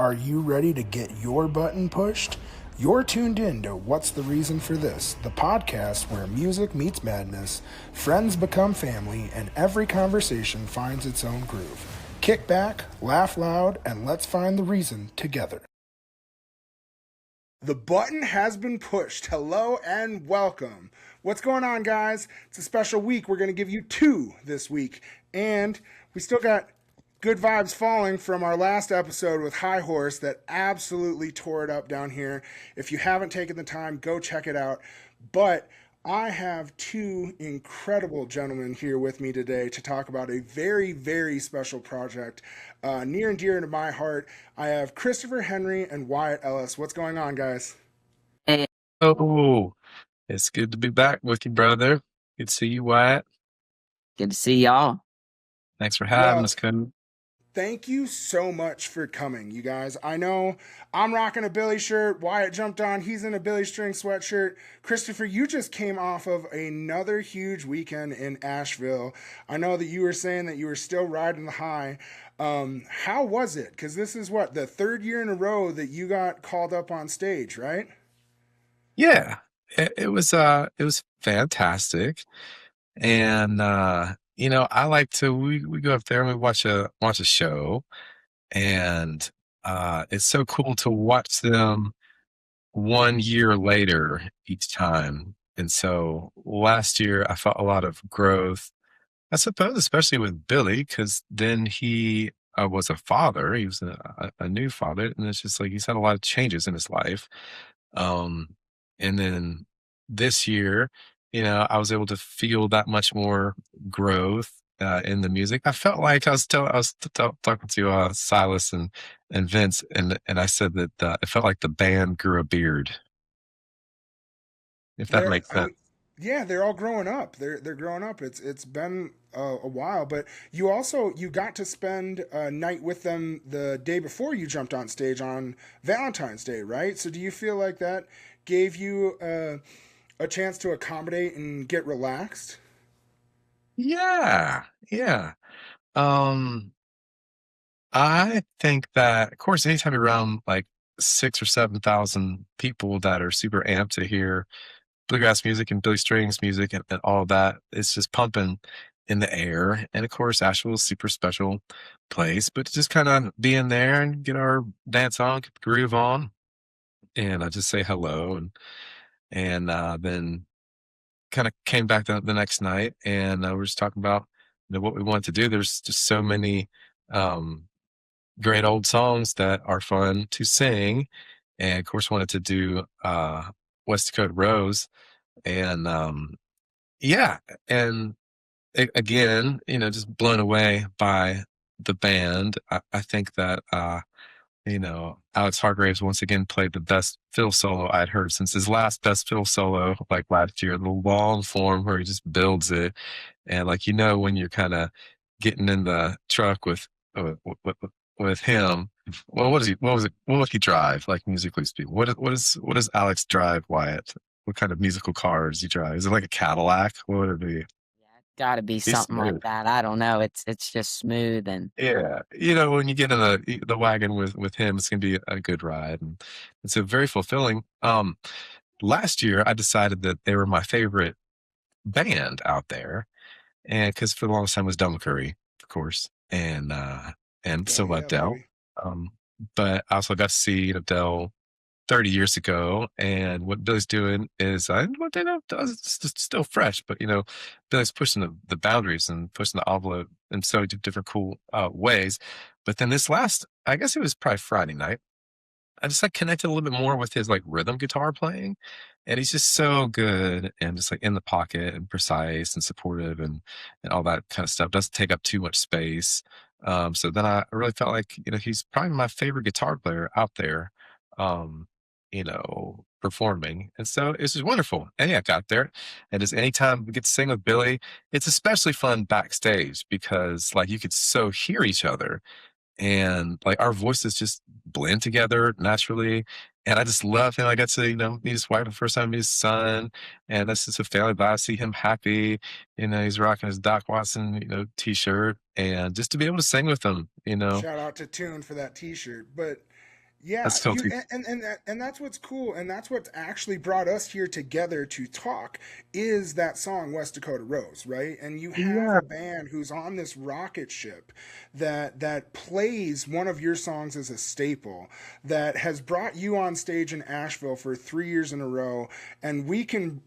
Are you ready to get your button pushed? You're tuned in to What's the Reason for This, the podcast where music meets madness, friends become family, and every conversation finds its own groove. Kick back, laugh loud, and let's find the reason together. The button has been pushed. Hello and welcome. What's going on, guys? It's a special week. We're going to give you two this week. And we still got good vibes falling from our last episode with High Horse that absolutely tore it up down here. If you haven't taken the time, go check it out. But I have two incredible gentlemen here with me today to talk about a very, very special project near and dear to my heart. I have Christopher Henry and Wyatt Ellis. What's going on, guys? Hey, Oh, it's good to be back with you, brother. Good to see you, Wyatt. good to see y'all. Thanks for having Well, us, Cody. thank you so much for coming, you guys. I know I'm rocking a Billy shirt. Wyatt jumped on. He's in a Billy string sweatshirt. Christopher, you just came off of another huge weekend in Asheville. I know that you were saying that you were still riding the high. How was it? Because this is what, the third year in a row that you got called up on stage, right? Yeah, it was fantastic. And I like to we go up there and we watch a show, and it's so cool to watch them 1 year later each time. And so last year I felt a lot of growth, I suppose, especially with Billy, because then he was a father. He was a new father, and it's just like he's had a lot of changes in his life. Um, and then this year, I was able to feel that much more growth in the music. I felt like talking to Silas and Vince, and I said that it felt like the band grew a beard, if that They're, makes I sense. mean, yeah, they're all growing up. They're growing up. It's been a while, but you got to spend a night with them the day before you jumped on stage on Valentine's Day, right? So do you feel like that gave you a chance to accommodate and get relaxed? Yeah, yeah. Um, I think that, of course, anytime you're around like 6 or 7 thousand people that are super amped to hear bluegrass music and Billy Strings music and all that, it's just pumping in the air. And of course, Asheville is a super special place, but to just kind of be in there and get our dance on, get the groove on, and I just say hello, and then kind of came back the next night, and we were just talking about what we wanted to do. There's just so many um, great old songs that are fun to sing, and of course wanted to do West Dakota Rose, and yeah, and again, just blown away by the band. I think that Alex Hargraves once again played the best fiddle solo I'd heard since his last best fiddle solo, like last year, the long form where he just builds it. And like, when you're kind of getting in the truck uh, with, with him, well, what would he drive, like musically speaking? What does Alex drive, Wyatt? What kind of musical car does he drive? Is it like a Cadillac? What would it be? Yeah, it's got to be He's something like smooth. that. I don't know. It's just smooth and Yeah, when you get in the wagon with him, it's gonna be a good ride, and it's a very fulfilling. Last year I decided that they were my favorite band out there, and because for the longest time it was Del McCurry, of course, and Yeah, so yeah, let Del. baby. Um, but I also got to see Del 30 years ago, and what Billy's doing is what they know does it's just still fresh, but Billy's pushing the boundaries and pushing the envelope in so many different cool ways. But then this last, I guess it was probably Friday night, I just like connected a little bit more with his like rhythm guitar playing, and he's just so good and just like in the pocket and precise and supportive and all that kind of stuff. Doesn't take up too much space. So then I really felt like he's probably my favorite guitar player out there. Performing, and so it's just wonderful. And yeah, I got there, and just anytime we get to sing with Billy, it's especially fun backstage because like you could so hear each other and like our voices just blend together naturally. And I just love him. I got to, meet his wife the first time, meet his son, and that's just a family vibe. See him happy, he's rocking his Doc Watson, t-shirt, and just to be able to sing with him. Shout out to Tune for that T-shirt. But Yeah, That's still too. and that's what's cool, and that's what's actually brought us here together to talk is that song West Dakota Rose, right? And you have Yeah. a band who's on this rocket ship that plays one of your songs as a staple, that has brought you on stage in Asheville for 3 years in a row, and we can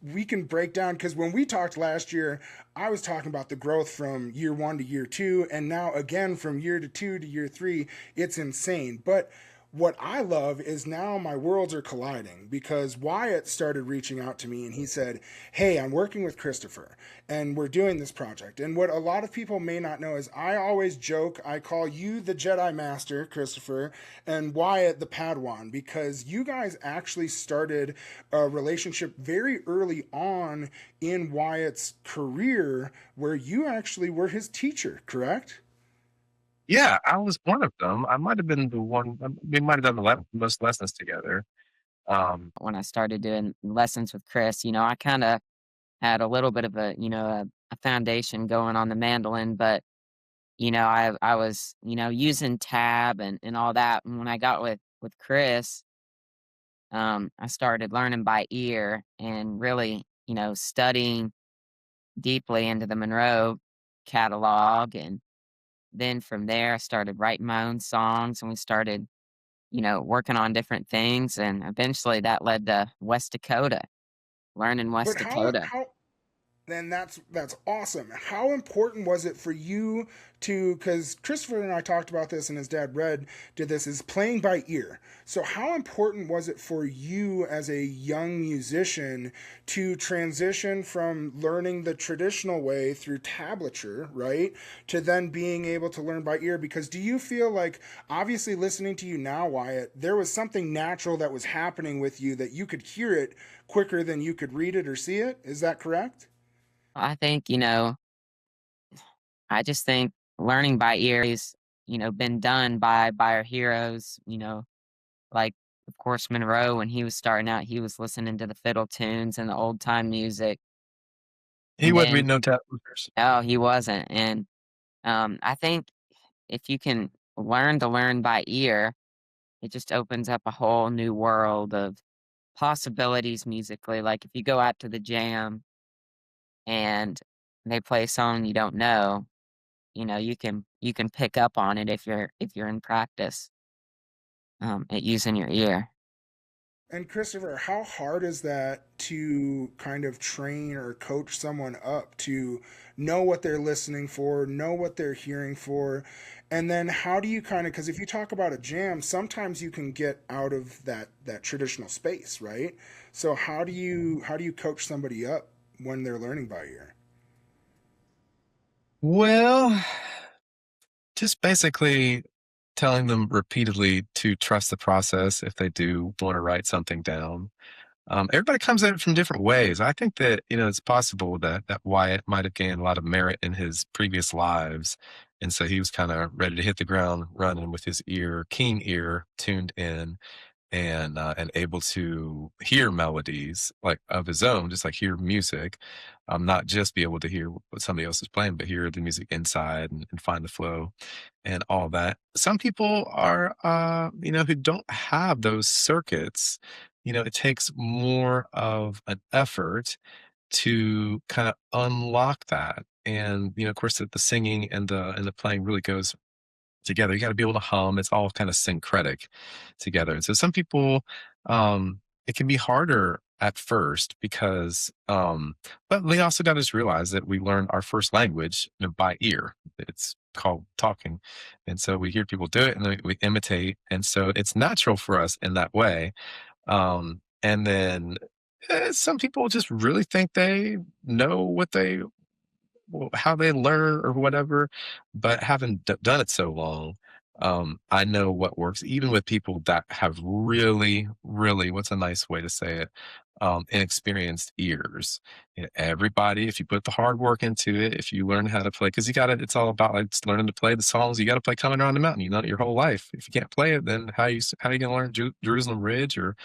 break down because when we talked last year, I was talking about the growth from year one to year two, and now again from year to two to year three. It's insane, but what I love is now my worlds are colliding because Wyatt started reaching out to me and he said, "Hey, I'm working with Christopher and we're doing this project." And what a lot of people may not know is I always joke, I call you the Jedi Master, Christopher, and Wyatt the Padawan because you guys actually started a relationship very early on in Wyatt's career where you actually were his teacher, correct? Yeah, I was one of them. I might have been the one. We might have done the most lessons together. When I started doing lessons with Chris, I kind of had a little bit of a foundation going on the mandolin, but I was using tab and all that. And when I got with Chris, I started learning by ear and really studying deeply into the Monroe catalog. And then from there, I started writing my own songs, and we started working on different things. And eventually, that led to West Dakota, learning But West how Dakota. how then that's awesome. How important was it for you to, because Christopher and I talked about this and his dad Red did this, is playing by ear. So how important was it for you as a young musician to transition from learning the traditional way through tablature, right, to then being able to learn by ear? Because do you feel like, obviously listening to you now, Wyatt, there was something natural that was happening with you that you could hear it quicker than you could read it or see it? Is that correct? I think, I just think learning by ear is, been done by our heroes, like, of course, Monroe, when he was starting out, he was listening to the fiddle tunes and the old time music. He And wouldn't read then, no tap hookers. oh, he wasn't. And I think if you can learn to learn by ear, it just opens up a whole new world of possibilities musically. Like if you go out to the jam and they play a song you don't know, you can pick up on it if you're in practice at using your ear. And Christopher, how hard is that to kind of train or coach someone up to know what they're listening for, know what they're hearing for? And then how do you kind of, because if you talk about a jam, sometimes you can get out of that traditional space, right? So how do you coach somebody up when they're learning by ear? Well, just basically telling them repeatedly to trust the process if they do want to write something down. Everybody comes at it from different ways. I think that it's possible that Wyatt might have gained a lot of merit in his previous lives, and so he was kind of ready to hit the ground running with his keen ear, tuned in, and able to hear melodies like of his own, just like hear music, not just be able to hear what somebody else is playing, but hear the music inside and find the flow and all that. Some people are, who don't have those circuits. It takes more of an effort to kind of unlock that. And of course, the singing and the playing really goes together. You got to be able to hum. It's all kind of syncretic together. And so some people, it can be harder at first because, but we also got to just realize that we learn our first language by ear. It's called talking. And so we hear people do it and then we imitate. And so it's natural for us in that way. And then some people just really think they know how they learn or whatever, but having done it so long, I know what works, even with people that have really, really, what's a nice way to say it, inexperienced ears. Everybody, if you put the hard work into it, if you learn how to play, because it's all about like just learning to play the songs you got to play coming around the mountain. You know it your whole life. If you can't play it, then how you gonna learn Jerusalem Ridge or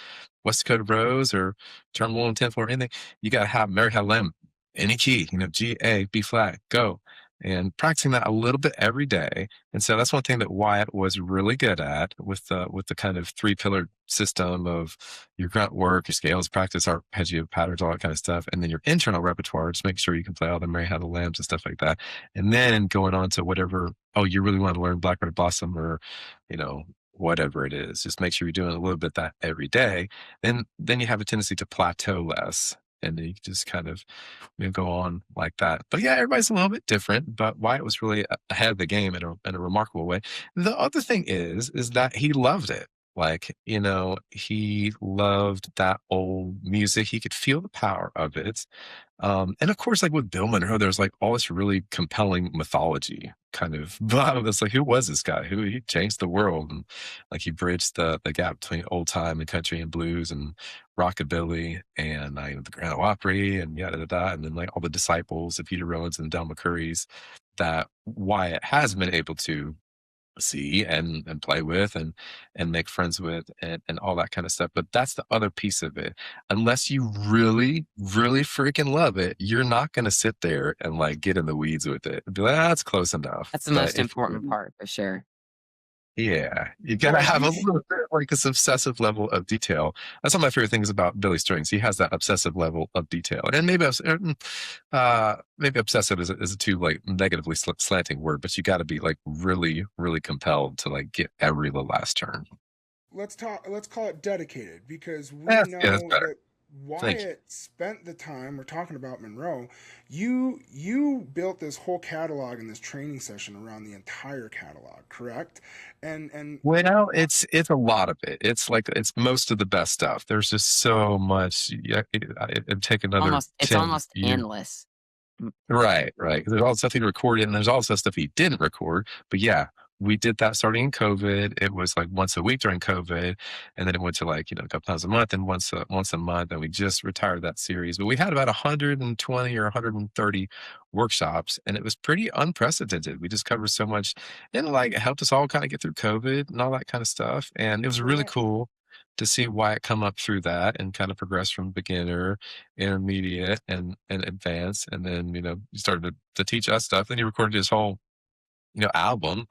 West Dakota Rose or Turn 1 10 or anything? You got to have Mary Had Lamb any key, G, A, B flat, go. and practicing that a little bit every day. And so that's one thing that Wyatt was really good at with the kind of three-pillared system of your grunt work, your scales practice, arpeggio patterns, all that kind of stuff, and then your internal repertoire, just make sure you can play all the Mary Had the Lambs and stuff like that. And then going on to whatever, oh, you really want to learn Blackbird Blossom or, you know, whatever it is, just make sure you're doing a little bit of that every day. Then you have a tendency to plateau less. And you just kind of go on like that. But yeah, everybody's a little bit different. But Wyatt was really ahead of the game in a remarkable way. The other thing is that he loved it. Like, you know, he loved that old music. He could feel the power of it. And of course, like with Bill Monroe, there's like all this really compelling mythology kind of. But it's like, who was this guy? Who he changed the world, and like he bridged the gap between old time and country and blues and rockabilly and the Grand Ole Opry and yada yada, and then like all the disciples of Peter Rollins and Del McCurry's that Wyatt has been able to see and play with and make friends with and all that kind of stuff. But that's the other piece of it. Unless you really, really freaking love it, you're not going to sit there and like get in the weeds with it and be like, that's close enough. That's the most important part for sure. Yeah, you gotta have a little bit like this obsessive level of detail. That's one of my favorite things about Billy Strings. He has that obsessive level of detail, and maybe maybe obsessive is a too like negatively slanting word, but you got to be like really, really compelled to like get every the last turn. Let's call it dedicated, because we Yeah, know that's better. that Thank you. Wyatt spent the time. We're talking about Monroe. You built this whole catalog and this training session around the entire catalog, correct? And Well, it's a lot of it. It's like it's most of the best stuff. There's just so much. Yeah, it'd take another It's 10 almost years. endless. Right, right. 'Cause there's all the stuff he recorded, and there's also stuff he didn't record. But yeah, we did that starting in COVID. It was like once a week during COVID, and then it went to like a couple times a month, and once a month. And we just retired that series. But we had about 120 or 130 workshops, and it was pretty unprecedented. We just covered so much, and like it helped us all kind of get through COVID and all that kind of stuff. And it was really right. cool to see Wyatt come up through that and kind of progress from beginner, intermediate, and advanced. And then, he started to teach us stuff. Then he recorded his whole, album.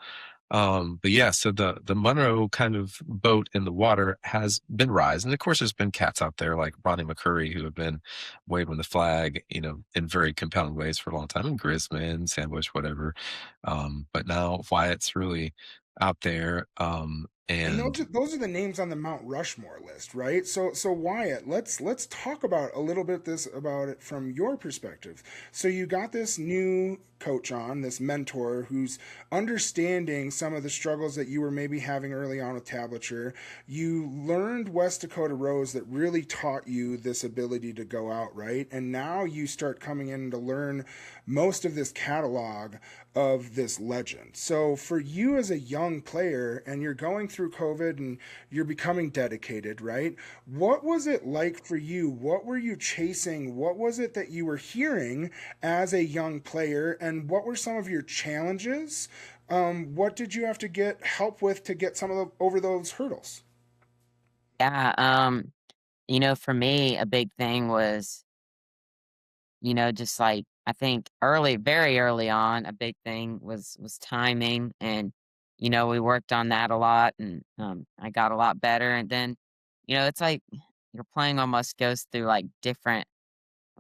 But yeah, so the Monroe kind of boat in the water has been rising. Of course, there's been cats out there like Ronnie McCurry who have been waving the flag, in very compelling ways for a long time, and Grisman, Sandwich, whatever. But now Wyatt's really out there. And And those are the names on the Mount Rushmore list, right? So Wyatt, let's talk about a little bit about it from your perspective. So you got this new coach on, this mentor who's understanding some of the struggles that you were maybe having early on with tablature. You learned West Dakota Rose that really taught you this ability to go out, right? And now you start coming in to learn most of this catalog of this legend. So for you as a young player, and you're going through COVID and you're becoming dedicated, right? What was it like for you? What were you chasing? What was it that you were hearing as a young player? And what were some of your challenges? What did you have to get help with to get over those hurdles? Yeah, for me, a big thing was, just like I think very early on, a big thing was timing, and we worked on that a lot, and I got a lot better. And then, it's like your playing almost goes through like different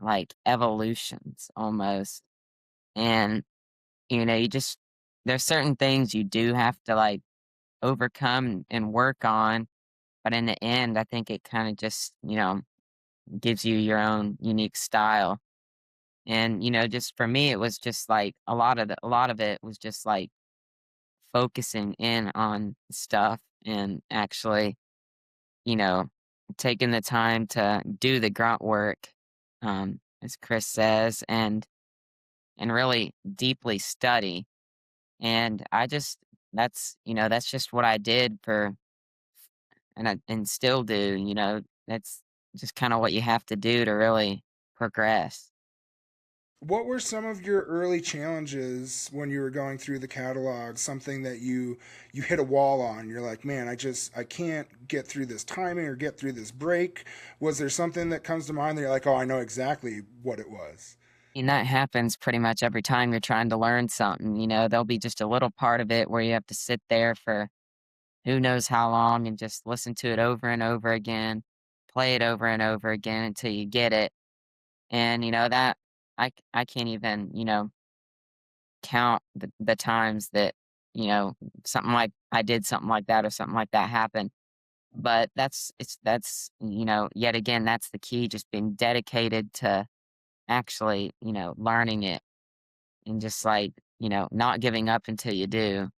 like evolutions almost, and you just there's certain things you do have to like overcome and work on, but in the end, I think it kind of just gives you your own unique style. And, just for me, it was just like a lot of it was just like focusing in on stuff and actually, you know, taking the time to do the grunt work, as Chris says, and really deeply study. And that's just what I did and still do, that's just kind of what you have to do to really progress. What were some of your early challenges when you were going through the catalog? Something that you hit a wall on. You're like, man, I can't get through this timing or get through this break. Was there something that comes to mind that you're like, oh, I know exactly what it was? And that happens pretty much every time you're trying to learn something. There'll be just a little part of it where you have to sit there for who knows how long and just listen to it over and over again, play it over and over again until you get it. And that I can't even, count the times that, something like I did something like that or something like that happened. But that's, yet again, that's the key, just being dedicated to actually, learning it and just like, not giving up until you do.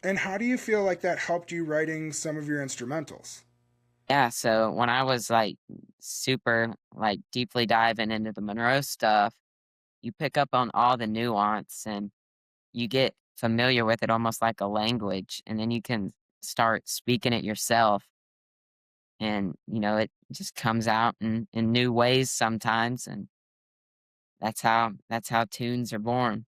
And how do you feel like that helped you writing some of your instrumentals? Yeah, so when I was like super like deeply diving into the Monroe stuff, you pick up on all the nuance and you get familiar with it almost like a language, and then you can start speaking it yourself. And it just comes out in new ways sometimes, and that's how tunes are born.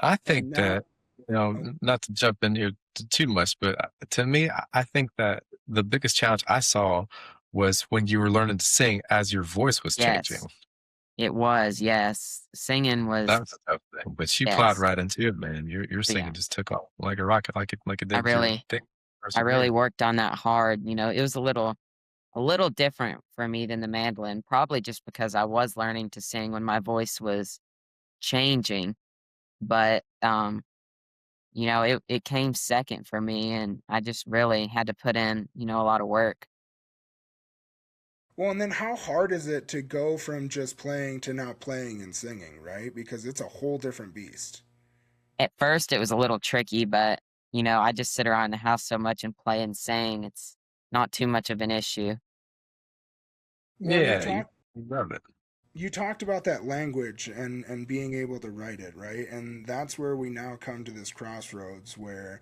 I think And now, that, oh, not to jump in here too much, but to me, I think that the biggest challenge I saw was when you were learning to sing as your voice was Yes, changing. it was. Yes, singing That was. was a tough thing, but you plowed Yes, right into it, man. Your yeah. singing just took off like a rocket, like it I did your really, thing. I really Persevere. worked on that hard. It was a little different for me than the mandolin, probably just because I was learning to sing when my voice was changing. But it came second for me, and I just really had to put in, a lot of work. well, and then how hard is it to go from just playing to now playing and singing, right? Because it's a whole different beast. At first, it was a little tricky, but I just sit around the house so much and play and sing. It's not too much of an issue. Well, and Yeah, you love it. you talked about that language and being able to write it, right? And that's where we now come to this crossroads where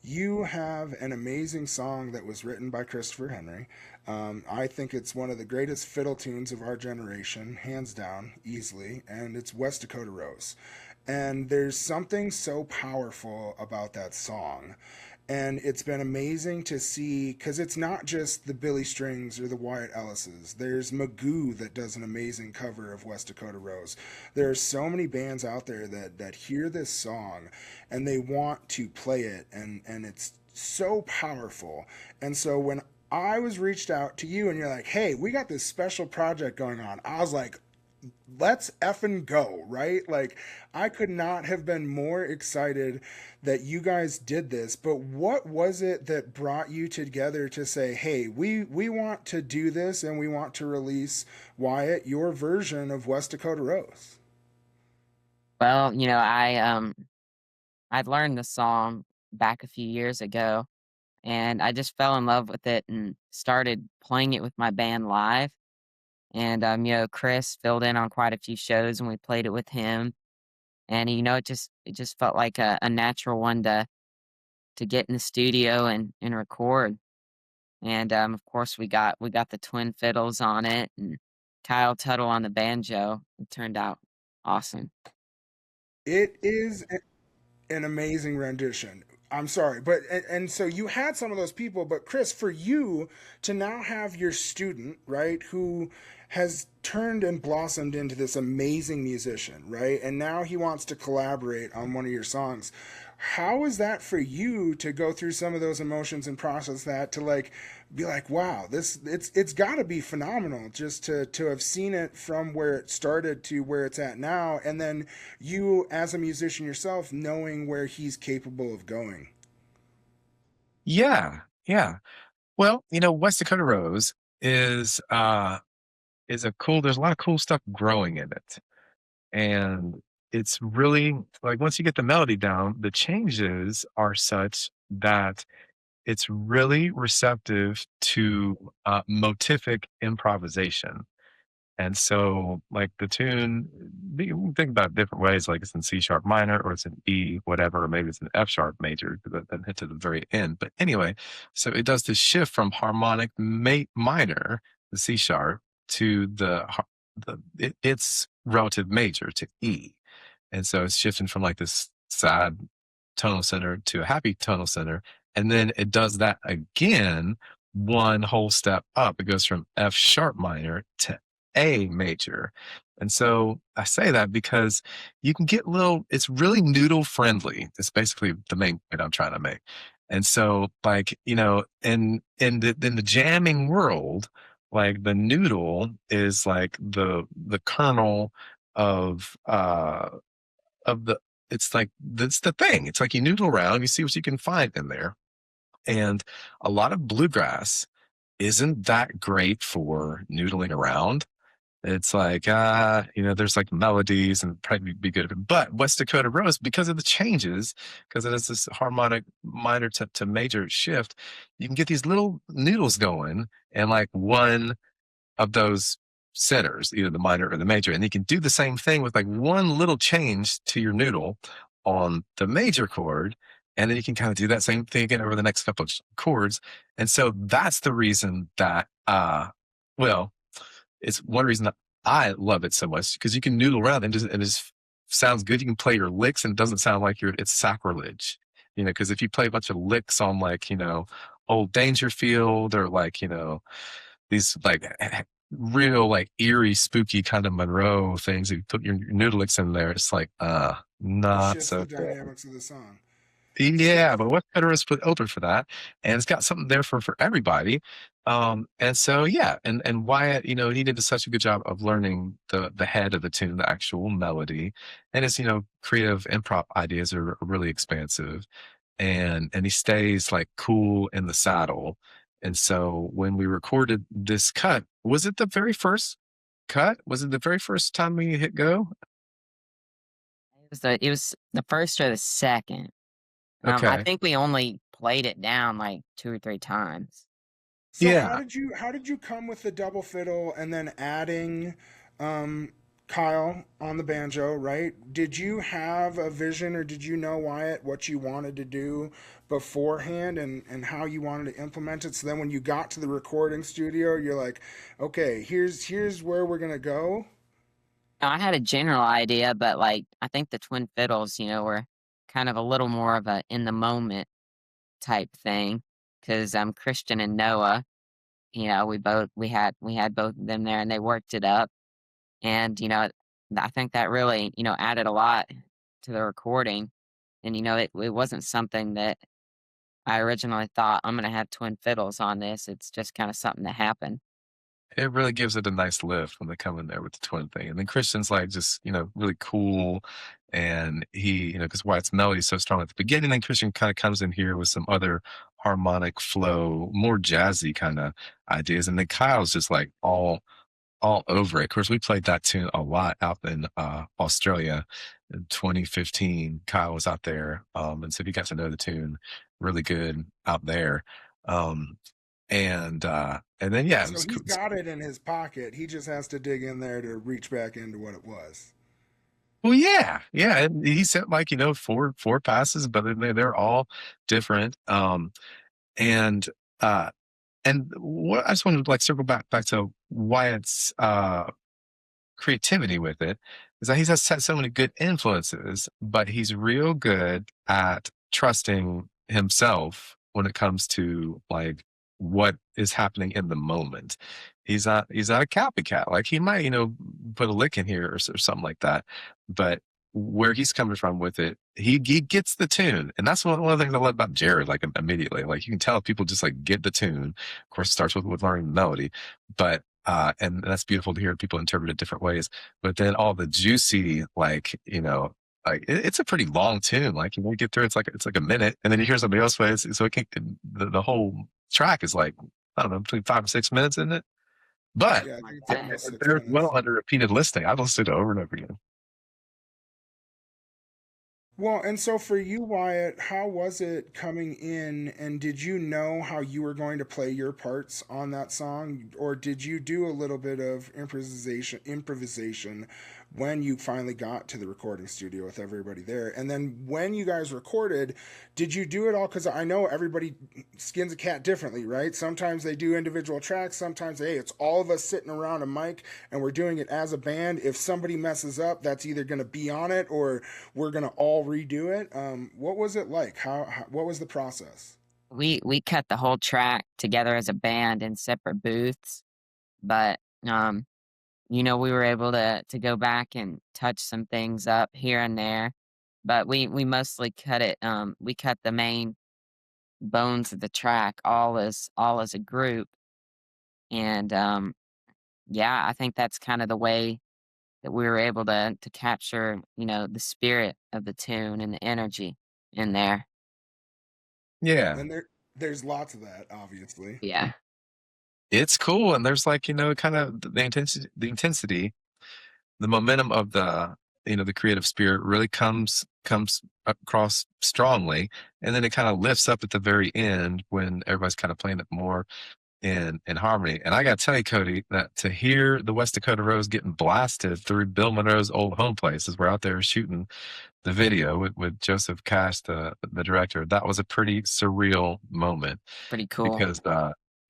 you have an amazing song that was written by Christopher Henry. I think it's one of the greatest fiddle tunes of our generation, hands down, easily, and it's West Dakota Rose. And there's something so powerful about that song. And it's been amazing to see because it's not just the Billy Strings or the Wyatt Ellises. There's Magoo that does an amazing cover of West Dakota Rose. There are so many bands out there that hear this song and they want to play it, and it's so powerful. And so when I was reached out to you and you're like, hey, we got this special project going on, I was like, let's effing go, right? Like, I could not have been more excited that you guys did this. But what was it that brought you together to say, hey, we want to do this and we want to release, Wyatt, your version of West Dakota Rose? Well, I'd learned the song back a few years ago, and I just fell in love with it and started playing it with my band live. And Chris filled in on quite a few shows, and we played it with him. And it just felt like a natural one to get in the studio and record. And of course, we got the twin fiddles on it, and Kyle Tuttle on the banjo. It turned out awesome. It is an amazing rendition. I'm sorry, but and so you had some of those people, but Chris, for you to now have your student, right, who has turned and blossomed into this amazing musician, right, and now he wants to collaborate on one of your songs. How is that for you to go through some of those emotions and process that to like be like, wow, this it's got to be phenomenal just to have seen it from where it started to where it's at now, and then you as a musician yourself knowing where he's capable of going. Yeah, yeah. Well, West Dakota Rose is is a cool. There's a lot of cool stuff growing in it, and it's really like once you get the melody down, the changes are such that it's really receptive to motivic improvisation. And so, like the tune, you can think about it different ways, like it's in C sharp minor or it's in E, whatever, or maybe it's an F sharp major that then hits at the very end. But anyway, so it does this shift from harmonic minor, the C sharp, to its relative major to E. And so it's shifting from like this sad tonal center to a happy tonal center. And then it does that again, one whole step up. It goes from F sharp minor to A major. And so I say that because you can get it's really noodle friendly. It's basically the main point I'm trying to make. And so, like, in the jamming world, like the noodle is like the kernel of of the it's like that's the thing. It's like you noodle around, you see what you can find in there. And a lot of bluegrass isn't that great for noodling around. It's like, there's like melodies and probably be good. But West Dakota Rose, because of the changes, because it has this harmonic minor to major shift, you can get these little noodles going and like one of those centers, either the minor or the major. And you can do the same thing with like one little change to your noodle on the major chord. And then you can kind of do that same thing again over the next couple of chords. And so that's the reason that, well, it's one reason that I love it so much because you can noodle around and just sounds good. You can play your licks and it doesn't sound like it's sacrilege, because if you play a bunch of licks on like, Old Dangerfield or like, these like real like eerie, spooky kind of Monroe things, you put your noodle licks in there, it's like, It not shifts so the good. dynamics of the song. Yeah, but West Coast is put open for that, and it's got something there for everybody. And so yeah, and Wyatt, he did such a good job of learning the head of the tune, the actual melody, and his creative improv ideas are really expansive, and he stays like cool in the saddle. And so when we recorded this cut, was it the very first cut? Was it the very first time we hit go? It was the first or the second. I Okay. think we only played it down like 2 or 3 times. So Yeah. how did you come with the double fiddle and then adding um, Kyle on the banjo, right? Did you have a vision or did you know, Wyatt, what you wanted to do beforehand and how you wanted to implement it? So then when you got to the recording studio, you're like, okay, here's where we're gonna go. I had a general idea, but like I think the twin fiddles, were kind of a little more of a in the moment type thing because Christian and Noah, we had both of them there and they worked it up. And, I think that really, added a lot to the recording. And, it wasn't something that I originally thought I'm going to have twin fiddles on this. It's just kind of something that happened. It really gives it a nice lift when they come in there with the twin thing. And then Christian's like just, really cool. And he, because Wyatt's melody is so strong at the beginning, then Christian kind of comes in here with some other harmonic flow, more jazzy kind of ideas. And then Kyle's just like all over it. Of course, we played that tune a lot out in Australia in 2015. Kyle was out there. And so he got to know the tune really good out there. Um, and then yeah, it So was he's cool. got it in his pocket. He just has to dig in there to reach back into what it was. Well, yeah, yeah. And he sent like four passes, but they're all different. And uh, and what I just wanted to like circle back to Wyatt's creativity with it is that he's had so many good influences, but he's real good at trusting himself when it comes to like what is happening in the moment. He's not a copycat. Like he might, put a lick in here or something like that. But where he's coming from with it, he gets the tune. And that's one of the things I love about Jared, like immediately. Like you can tell people just like get the tune. Of course, it starts with learning the melody. But and that's beautiful to hear people interpret it different ways. But then all the juicy, like, like it's a pretty long tune. Like you get through, it's like a minute, and then you hear somebody else play it, so it can the whole track is like I don't know between 5 and 6 minutes, isn't it? But Yeah, I Like think it's that. almost 6 they're well minutes. under repeated listening. I've listened to it over and over again. Well, and so for you, Wyatt, how was it coming in, and did you know how you were going to play your parts on that song, or did you do a little bit of improvisation when you finally got to the recording studio with everybody there? And then when you guys recorded, did you do it all? Because I know everybody skins a cat differently, right? Sometimes they do individual tracks. Sometimes, hey, it's all of us sitting around a mic and we're doing it as a band. If somebody messes up, that's either going to be on it or we're gonna all redo it. What was it like? What was the process? We cut the whole track together as a band in separate booths, but we were able to go back and touch some things up here and there, but we mostly cut it. We cut the main bones of the track all as a group, and yeah, I think that's kind of the way that we were able to capture the spirit of the tune and the energy in there. Yeah. And there's lots of that, obviously. Yeah, It's cool, and there's like, kind of the intensity, the momentum of the creative spirit really comes across strongly, and then it kind of lifts up at the very end when everybody's kind of playing it more in harmony. And I gotta tell you, Kodi, that to hear the West Dakota Rose getting blasted through Bill Monroe's old home place as we're out there shooting the video with Joseph Cash, the director, that was a pretty surreal moment pretty cool. because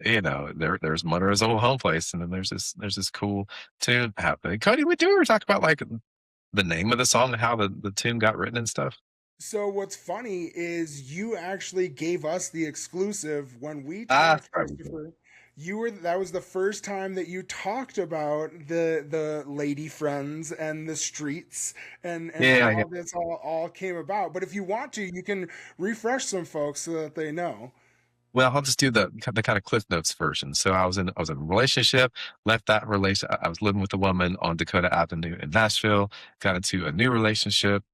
there's Monroe's old home place, and then there's this cool tune happening. Kodi, we do ever talk about like the name of the song and how the tune got written and stuff? So what's funny is you actually gave us the exclusive when we Ah, talked, Christopher. That was the first time that you talked about the lady friends and the streets and yeah, yeah. how this all came about. But if you want to, you can refresh some folks so that they know. Well, I'll just do the kind of Cliff Notes version. So I was in a relationship, left that relation. I was living with a woman on Dakota Avenue in Nashville, got into a new relationship.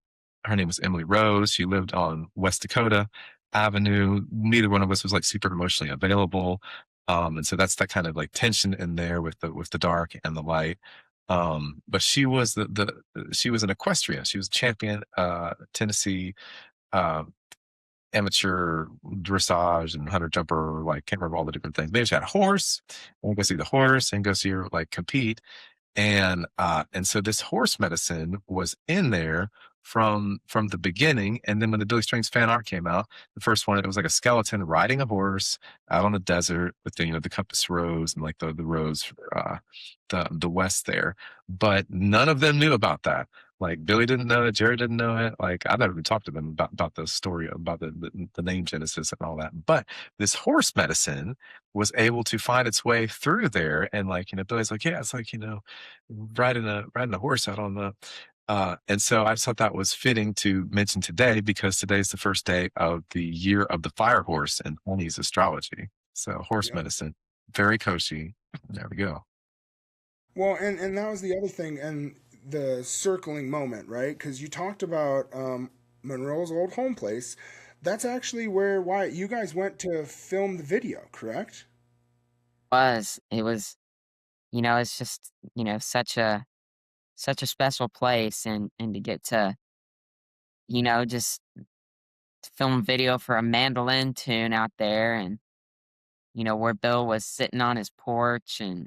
Her name was Emily Rose. She lived on West Dakota Avenue. Neither one of us was like super emotionally available. And so that's that kind of like tension in there with the dark and the light. But she was she was an equestrian. She was champion Tennessee uh, amateur dressage and hunter jumper, like can't remember all the different things. Maybe she had a horse, and go see the horse and go see her like compete. And so this horse medicine was in there from the beginning. And then when the Billy Strings fan art came out, the first one, it was like a skeleton riding a horse out on the desert with the compass rose and like the rose for the west there. But none of them knew about that. Like Billy didn't know it, Jared didn't know it. Like I never even talked to them about the story about the name Genesis and all that. But this horse medicine was able to find its way through there. And like, Billy's like, yeah, it's like, riding a horse out on the and so I just thought that was fitting to mention today because today's the first day of the year of the fire horse in Chinese astrology. So horse Yep. medicine, very koshy. There we go. Well, and that was the other thing, and the circling moment, right? Because you talked about Monroe's old home place. That's actually where Wyatt, you guys went to film the video, correct? It was it's just such a special place, and to get to just film video for a mandolin tune out there, and where Bill was sitting on his porch and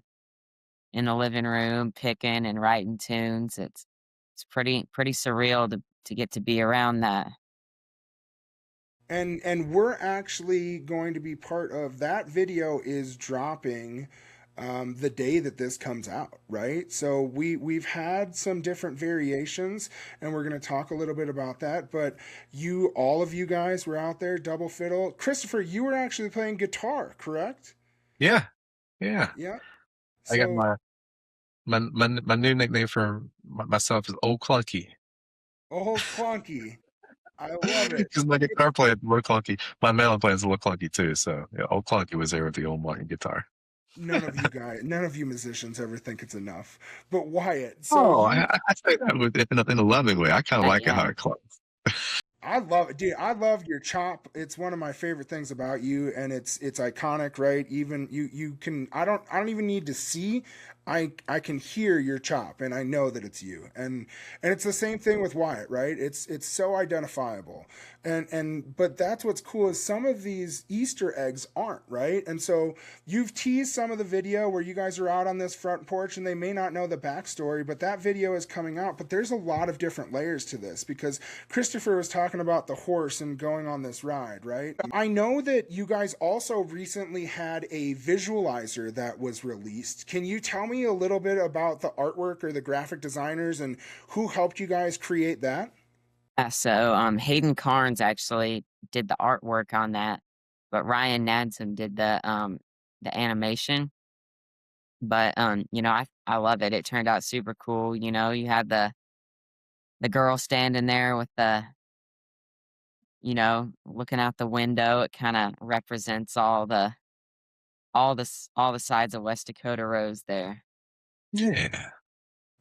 in the living room picking and writing tunes. It's pretty surreal to get to be around that. And we're actually going to be part of that. Video is dropping the day that this comes out, right? So we've had some different variations, and we're going to talk a little bit about that. But all of you guys were out there double fiddle. Christopher, you were actually playing guitar, correct? Yeah. Yeah. Yeah. I got So my new nickname for myself is Old Clunky. old clunky, I love it. Because my guitar player is a little clunky. My melon player is a little clunky too. So yeah, Old Clunky was there with the old Martin guitar. None of you musicians ever think it's enough. But Wyatt, so Oh, you I say that in a loving way. I kind of like it how Yeah. it clunks. I love it, dude. I love your chop. It's one of my favorite things about you, and it's iconic, right? Even you can. I don't even need to see. I can hear your chop, and I know that it's you. And it's the same thing with Wyatt, right? It's so identifiable. But that's what's cool is some of these Easter eggs aren't, right? And so you've teased some of the video where you guys are out on this front porch, and they may not know the backstory, but that video is coming out. But there's a lot of different layers to this because Christopher was talking about the horse and going on this ride, right? I know that you guys also recently had a visualizer that was released. Can you tell me a little bit about the artwork or the graphic designers and who helped you guys create that? Yeah, so Hayden Carnes actually did the artwork on that, but Ryan Nadsum did the animation. But I love it. It turned out super cool. You had the girl standing there with looking out the window. It kind of represents all the sides of West Dakota Rose there. Yeah.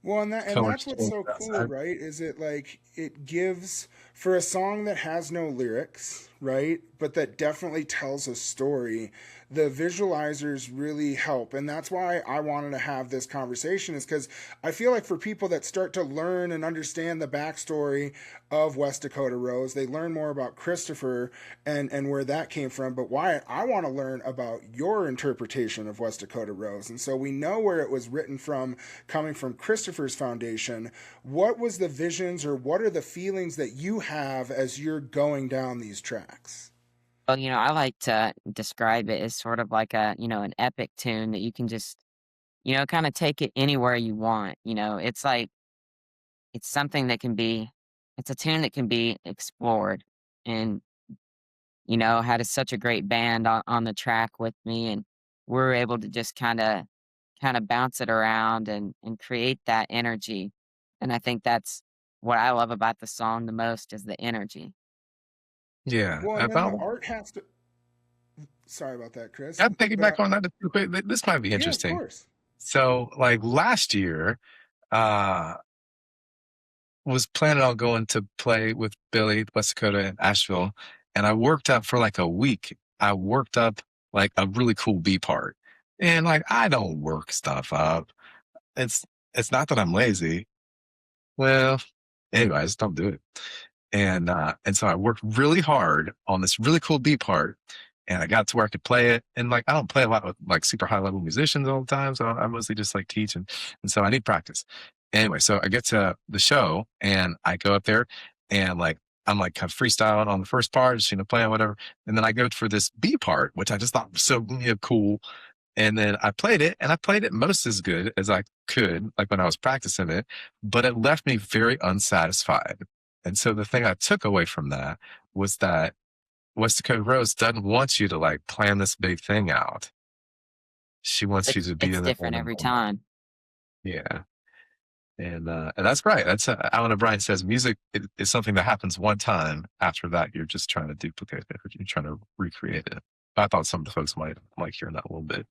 Well, and Color that's what's change so cool, outside. right? Is it like it gives for a song that has no lyrics, right? But that definitely tells a story. The visualizers really help, and that's why I wanted to have this conversation. Is because I feel like for people that start to learn and understand the backstory of West Dakota Rose, they learn more about Christopher and where that came from. But Wyatt, I want to learn about your interpretation of West Dakota Rose, and so we know where it was written from, coming from Christopher's foundation. What was the visions, or what are the feelings that you have as you're going down these tracks? Well, I like to describe it as sort of like an epic tune that you can just, kind of take it anywhere you want. It's like it's something that can be it's a tune that can be explored. And had such a great band on the track with me, and we were able to just kind of bounce it around and create that energy. And I think that's what I love about the song the most is the energy. Yeah. Well, and then the About art has to. Sorry about that, Chris. I'll piggyback on that just real quick. This might be Yeah, of interesting. course. So like last year, uh was planning on going to play with Billy, West Dakota, and Asheville. And I worked up for like a week. I worked up like a really cool B part. And like I don't work stuff up. It's it's not that I'm lazy. Well, anyways, don't do it. And so I worked really hard on this really cool B part, and I got to where I could play it. And like I don't play a lot with like super high level musicians all the time, so I mostly just like teach, and so I need practice. Anyway, so I get to the show and I go up there and like I'm like kind of freestyling on the first part, just playing whatever, and then I go for this B part, which I just thought was so cool. And then I played it, and I played it most as good as I could, like when I was practicing it, but it left me very unsatisfied. And so the thing I took away from that was that West Dakota Rose doesn't want you to like plan this big thing out. She wants you It's to be it's in different the every moment. time. Yeah. And that's right. That's Alan O'Brien says music is something that happens one time. After that, you're just trying to duplicate it, or you're trying to recreate it. I thought some of the folks might like hearing that a little bit.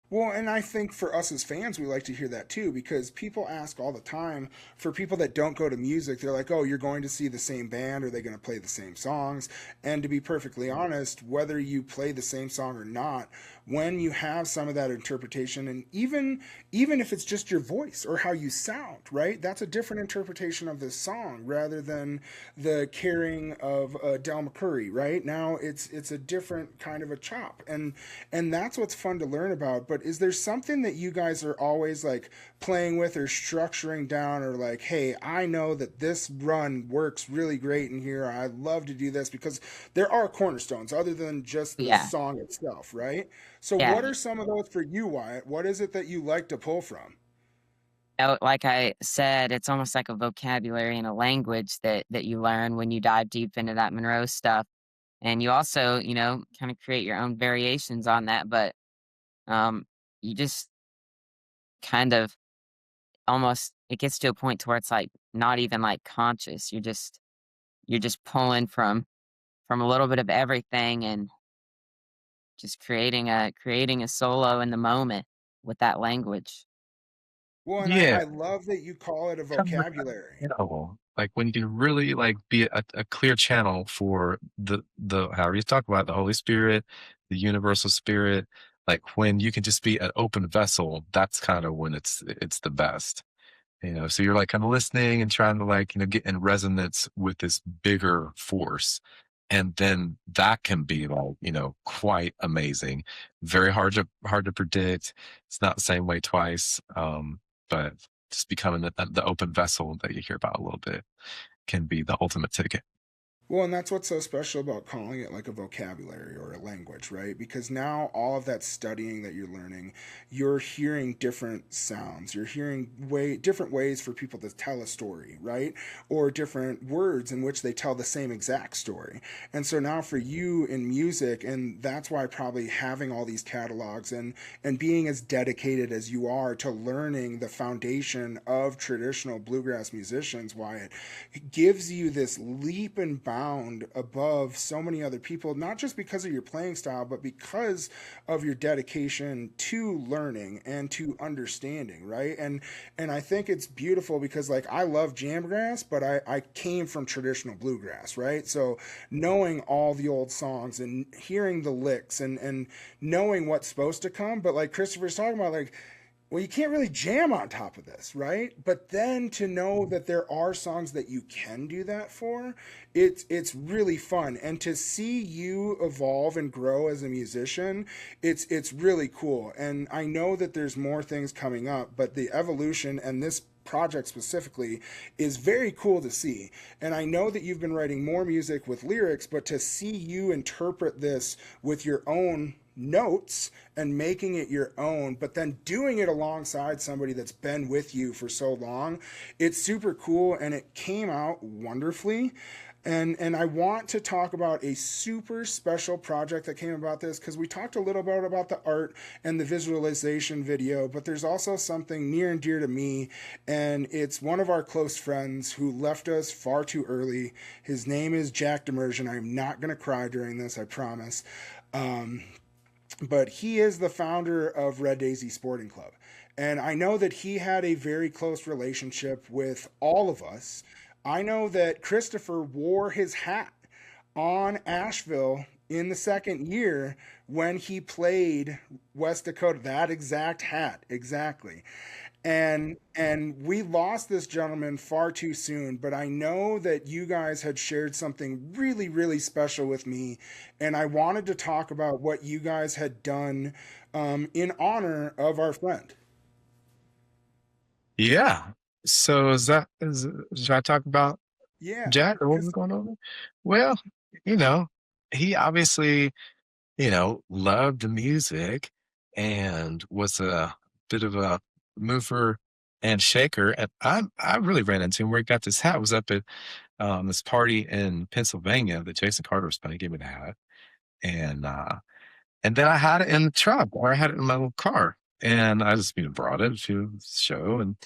Well, and I think for us as fans, we like to hear that too, because people ask all the time for people that don't go to music, they're like, oh, you're going to see the same band, are they going to play the same songs? And to be perfectly honest, whether you play the same song or not, when you have some of that interpretation, and even if it's just your voice or how you sound, right? That's a different interpretation of this song rather than the carrying of Del McCurry, right? Now it's a different kind of a chop. And that's what's fun to learn about. But is there something that you guys are always like playing with or structuring down, or like, hey, I know that this run works really great in here. I love to do this, because there are cornerstones other than just the Yeah. song itself, right? So Yeah. what are some of those for you, Wyatt? What is it that you like to pull from? Like I said, it's almost like a vocabulary and a language that you learn when you dive deep into that Monroe stuff. And you also, kind of create your own variations on that, but um you just kind of almost it gets to a point to where it's like not even like conscious. You're just pulling from a little bit of everything and just creating a solo in the moment with that language. Well, and Yeah, I love that you call it a kind of like vocabulary. like when you can really like be a clear channel for the however you talk about it, the Holy Spirit, the universal spirit. Like when you can just be an open vessel, that's kind of when it's the best. So you're like kind of listening and trying to like get in resonance with this bigger force, and then that can be like quite amazing. Very hard to predict. It's not the same way twice. But just becoming the open vessel that you hear about a little bit can be the ultimate ticket. Well, and that's what's so special about calling it like a vocabulary or a language, right? Because now all of that studying that you're learning, you're hearing different sounds. You're hearing different ways for people to tell a story, right? Or different words in which they tell the same exact story. And so now for you in music, and that's why probably having all these catalogs and being as dedicated as you are to learning the foundation of traditional bluegrass musicians, Wyatt, gives you this leap and bound above so many other people, not just because of your playing style, but because of your dedication to learning and to understanding, right? And I think it's beautiful because like I love jamgrass, but I came from traditional bluegrass, right? So knowing all the old songs and hearing the licks and knowing what's supposed to come, but like Christopher's talking about, like, well, you can't really jam on top of this, right? But then to know that there are songs that you can do that for, it's really fun. And to see you evolve and grow as a musician, it's really cool. And I know that there's more things coming up, but the evolution and this project specifically is very cool to see. And I know that you've been writing more music with lyrics, but to see you interpret this with your own notes and making it your own, but then doing it alongside somebody that's been with you for so long, it's super cool and it came out wonderfully. And I want to talk about a super special project that came about this because we talked a little bit about the art and the visualization video, but there's also something near and dear to me, and it's one of our close friends who left us far too early. His name is Jack Demersion. I'm not going to cry during this, I promise. Um, but he is the founder of Red Daisy Sporting Club. And I know that he had a very close relationship with all of us. I know that Christopher wore his hat on Asheville in the second year when he played West Dakota. That exact hat, exactly. And we lost this gentleman far too soon, but I know that you guys had shared something really really special with me, and I wanted to talk about what you guys had done in honor of our friend. Yeah. So should I talk about Yeah, Jack or what was because going on? Well, you know, he obviously, loved the music and was a bit of a mover and shaker. And I really ran into him where he got this hat. Was up at this party in Pennsylvania that Jason Carter was playing. He gave me the hat, and and then I had it in the truck, or I had it in my little car, and I just brought it to the show and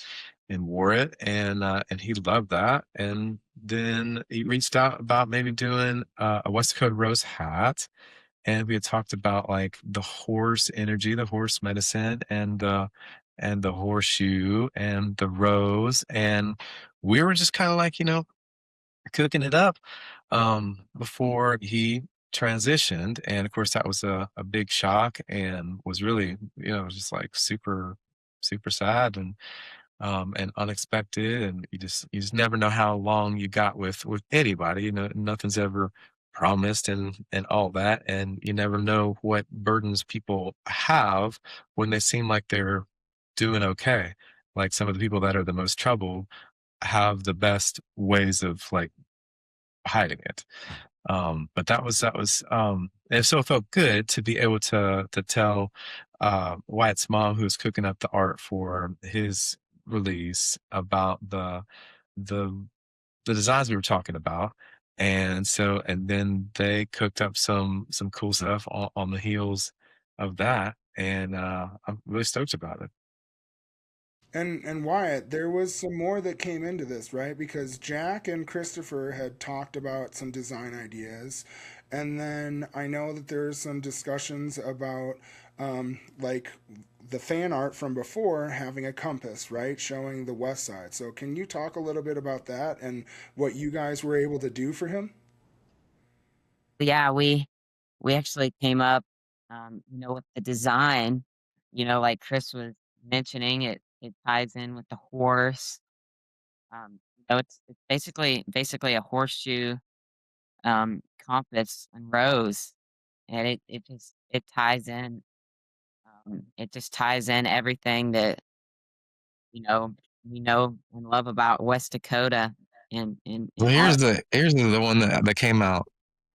wore it, and he loved that. And then he reached out about maybe doing a West Dakota Rose hat, and we had talked about like the horse energy, the horse medicine, and the horseshoe and the rose, and we were just kind of like cooking it up before he transitioned. And of course, that was a big shock and was really, just like super, super sad and unexpected. And you just never know how long you got with anybody. Nothing's ever promised and all that. And you never know what burdens people have when they seem like they're doing okay. Like some of the people that are the most troubled have the best ways of like hiding it. But and so it felt good to be able to tell Wyatt's mom, who's cooking up the art for his release, about the the designs we were talking about. And then they cooked up some cool stuff on the heels of that, and I'm really stoked about it. and Wyatt, there was some more that came into this, right? Because Jack and Christopher had talked about some design ideas, and then I know that there's some discussions about like the fan art from before having a compass, right, showing the west side. So can you talk a little bit about that and what you guys were able to do for him? Yeah, we actually came up, with the design, like Chris was mentioning, it ties in with the horse. It's basically a horseshoe, compass and rose, and it just ties in everything that, you know we know and love about West Dakota Well, and art. here's the one that came out,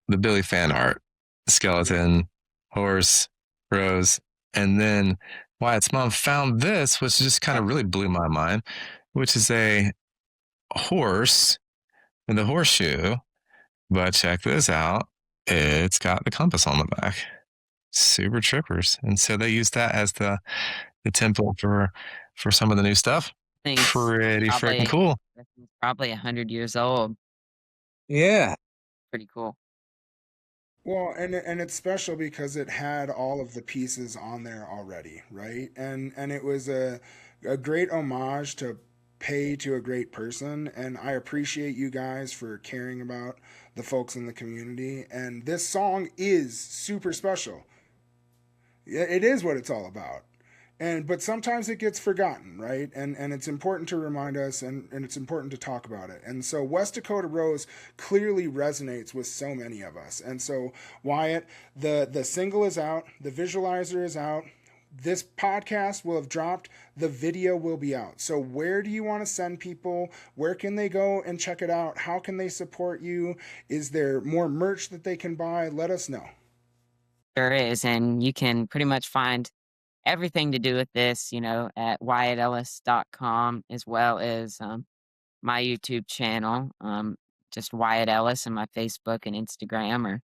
the Billy fan art, skeleton, horse, rose, and then Wyatt's mom found this, which just kind of really blew my mind, which is a horse with a horseshoe. But check this out, it's got the compass on the back. Super trippers, and so they use that as the template for some of the new stuff. Things Pretty freaking cool. probably 100 years old. Yeah. Pretty cool. Well, and it's special because it had all of the pieces on there already, right? And it was a great homage to pay to a great person, and I appreciate you guys for caring about the folks in the community. And this song is super special. It is what it's all about. But sometimes it gets forgotten, right? And it's important to remind us, and it's important to talk about it. And so West Dakota Rose clearly resonates with so many of us. And so Wyatt, the single is out, the visualizer is out, this podcast will have dropped, the video will be out. So where do you want to send people? Where can they go and check it out? How can they support you? Is there more merch that they can buy? Let us know. There is, and you can pretty much find everything to do with this, at wyattellis.com, as well as my YouTube channel, just Wyatt Ellis, and my Facebook and Instagram, or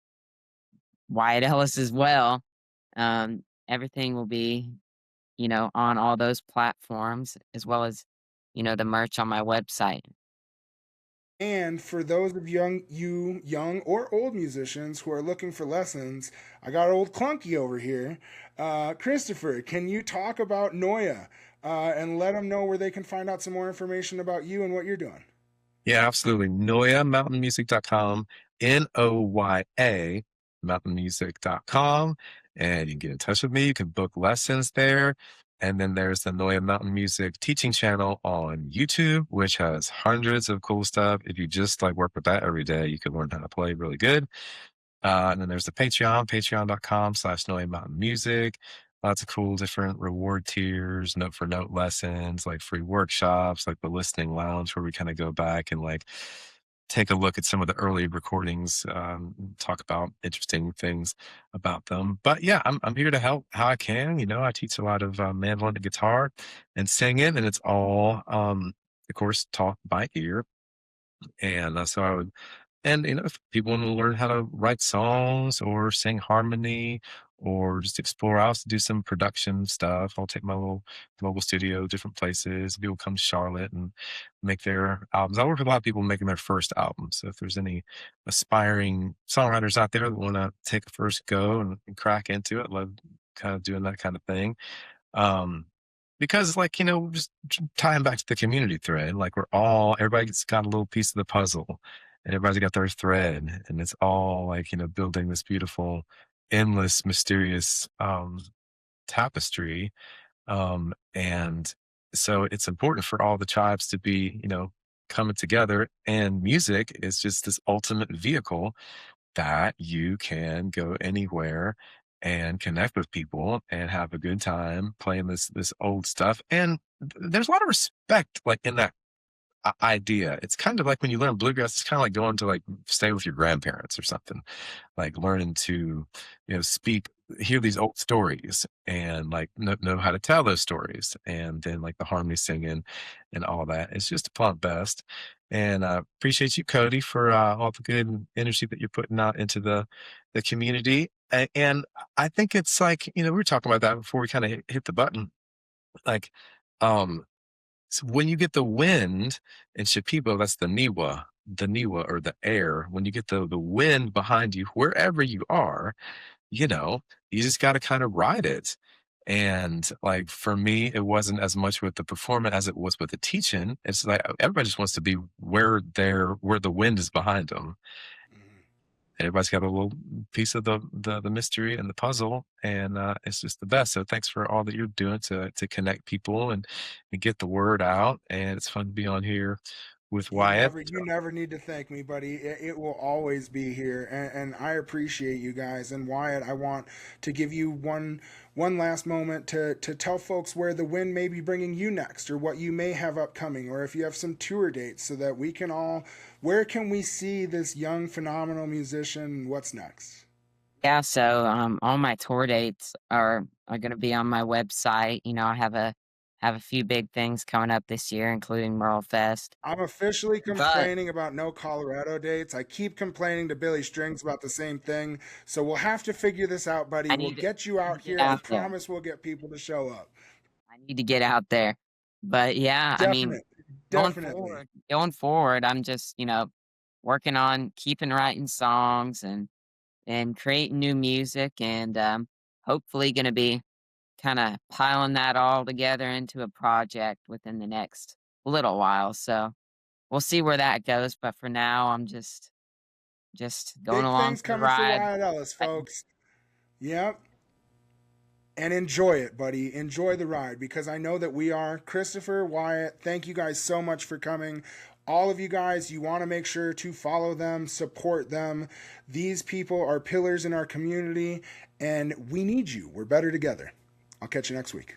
Wyatt Ellis as well. Everything will be, on all those platforms, as well as, the merch on my website. And for those of young or old musicians who are looking for lessons, I got old Clunky over here. Christopher, can you talk about Noya and let them know where they can find out some more information about you and what you're doing? Yeah, absolutely. NoyaMountainMusic.com, Noya mountainmusic.com, and you can get in touch with me. You can book lessons there. And then there's the Noya Mountain Music teaching channel on YouTube, which has hundreds of cool stuff. If you just work with that every day, you can learn how to play really good. And then there's the patreon.com/Noya Mountain Music. Lots of cool different reward tiers, note for note lessons, like free workshops, like the listening lounge where we kind of go back and take a look at some of the early recordings, talk about interesting things about them. But yeah, I'm here to help how I can. I teach a lot of mandolin and guitar and singing, and it's all, of course, taught by ear. And so I would, and if people want to learn how to write songs or sing harmony or just explore, I also do some production stuff. I'll take my little mobile studio, different places. People come to Charlotte and make their albums. I work with a lot of people making their first album. So if there's any aspiring songwriters out there that want to take a first go and crack into it, love kind of doing that kind of thing. Because just tying back to the community thread, everybody's got a little piece of the puzzle and everybody's got their thread, and it's all building this beautiful, endless, mysterious tapestry. And so it's important for all the tribes to be, coming together, and music is just this ultimate vehicle that you can go anywhere and connect with people and have a good time playing this old stuff. And there's a lot of respect in that idea. It's kind of like when you learn bluegrass, it's kind of like going to stay with your grandparents or something, learning to hear these old stories and know how to tell those stories, and then the harmony singing and all that. It's just a plump best. And appreciate you, Kodi, for all the good energy that you're putting out into the community. And I think it's we were talking about that before we kind of hit the button. Um so when you get the wind in Shipibo, that's the Niwa or the air. When you get the wind behind you, wherever you are, you just got to kind of ride it. And for me, it wasn't as much with the performance as it was with the teaching. It's everybody just wants to be where the wind is behind them. Everybody's got a little piece of the mystery and the puzzle, and it's just the best. So thanks for all that you're doing to connect people and get the word out. And it's fun to be on here with You Wyatt. never need to thank me, buddy. It will always be here, and I appreciate you guys. And Wyatt, I want to give you one last moment to tell folks where the wind may be bringing you next, or what you may have upcoming, or if you have some tour dates, so that we can all, where can we see this young phenomenal musician? What's next? Yeah, so all my tour dates are going to be on my website. You know, I have a few big things coming up this year, including Merle Fest. I'm officially But complaining about no Colorado dates. I keep complaining to Billy Strings about the same thing. So we'll have to figure this out, buddy. I We'll need to get you out get here. I out there. promise we'll get people to show up. I need to get out there. But yeah, I mean, Definitely. Definitely. going forward, I'm just, working on keeping writing songs and creating new music, and hopefully going to be kind of piling that all together into a project within the next little while. So we'll see where that goes. But for now, I'm just going Big along things for the coming for ride. Wyatt Ellis, folks. Yep. And enjoy it, buddy. Enjoy the ride, because I know that we are. Christopher, Wyatt, thank you guys so much for coming. All of you guys, you want to make sure to follow them, support them. These people are pillars in our community, and we need you. We're better together. I'll catch you next week.